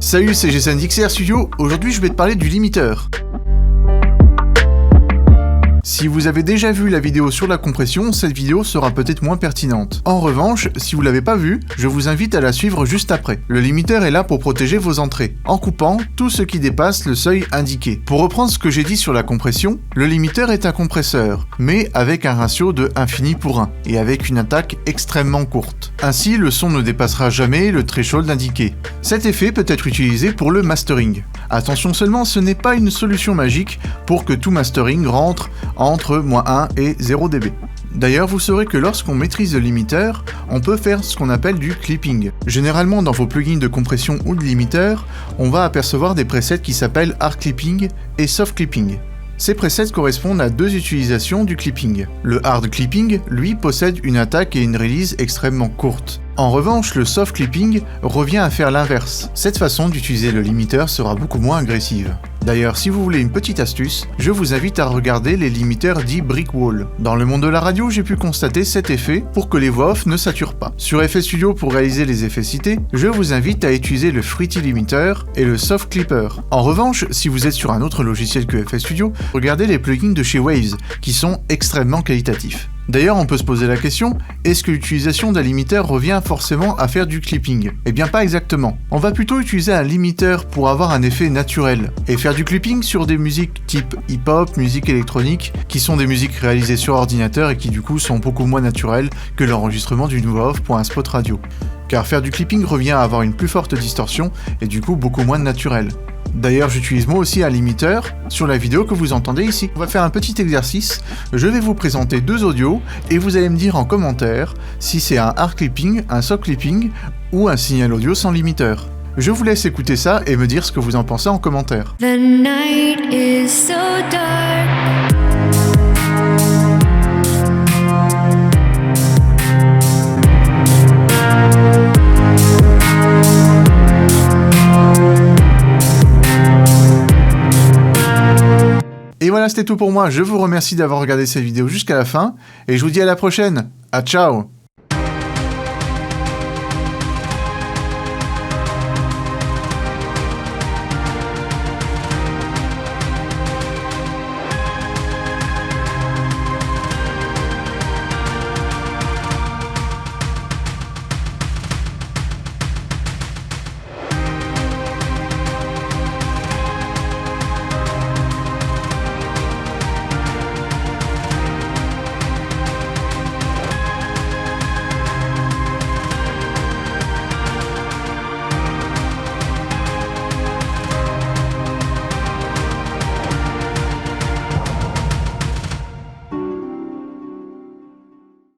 Salut, c'est Jason d'XR Studio, aujourd'hui je vais te parler du limiteur. Si vous avez déjà vu la vidéo sur la compression, cette vidéo sera peut-être moins pertinente. En revanche, si vous l'avez pas vue, je vous invite à la suivre juste après. Le limiteur est là pour protéger vos entrées, en coupant tout ce qui dépasse le seuil indiqué. Pour reprendre ce que j'ai dit sur la compression, le limiteur est un compresseur, mais avec un ratio de 1:1, et avec une attaque extrêmement courte. Ainsi, le son ne dépassera jamais le threshold indiqué. Cet effet peut être utilisé pour le mastering. Attention seulement, ce n'est pas une solution magique pour que tout mastering rentre entre -1 et 0 dB. D'ailleurs, vous saurez que lorsqu'on maîtrise le limiteur, on peut faire ce qu'on appelle du clipping. Généralement, dans vos plugins de compression ou de limiteur, on va apercevoir des presets qui s'appellent hard clipping et soft clipping. Ces presets correspondent à deux utilisations du clipping. Le hard clipping, lui, possède une attaque et une release extrêmement courtes. En revanche, le soft clipping revient à faire l'inverse. Cette façon d'utiliser le limiteur sera beaucoup moins agressive. D'ailleurs, si vous voulez une petite astuce, je vous invite à regarder les limiteurs dits brick wall. Dans le monde de la radio, j'ai pu constater cet effet pour que les voix off ne saturent pas. Sur FL Studio, pour réaliser les effets cités, je vous invite à utiliser le Fruity Limiter et le Soft Clipper. En revanche, si vous êtes sur un autre logiciel que FL Studio, regardez les plugins de chez Waves, qui sont extrêmement qualitatifs. D'ailleurs, on peut se poser la question, est-ce que l'utilisation d'un limiteur revient forcément à faire du clipping? Eh bien pas exactement. On va plutôt utiliser un limiteur pour avoir un effet naturel, et faire du clipping sur des musiques type hip-hop, musique électronique, qui sont des musiques réalisées sur ordinateur et qui du coup sont beaucoup moins naturelles que l'enregistrement d'une voix off pour un spot radio. Car faire du clipping revient à avoir une plus forte distorsion et du coup beaucoup moins de naturel. D'ailleurs, j'utilise moi aussi un limiteur sur la vidéo que vous entendez ici. On va faire un petit exercice, je vais vous présenter deux audios et vous allez me dire en commentaire si c'est un hard clipping, un soft clipping ou un signal audio sans limiteur. Je vous laisse écouter ça et me dire ce que vous en pensez en commentaire. The night is so dark. Et voilà, c'était tout pour moi. Je vous remercie d'avoir regardé cette vidéo jusqu'à la fin et je vous dis à la prochaine. Ciao.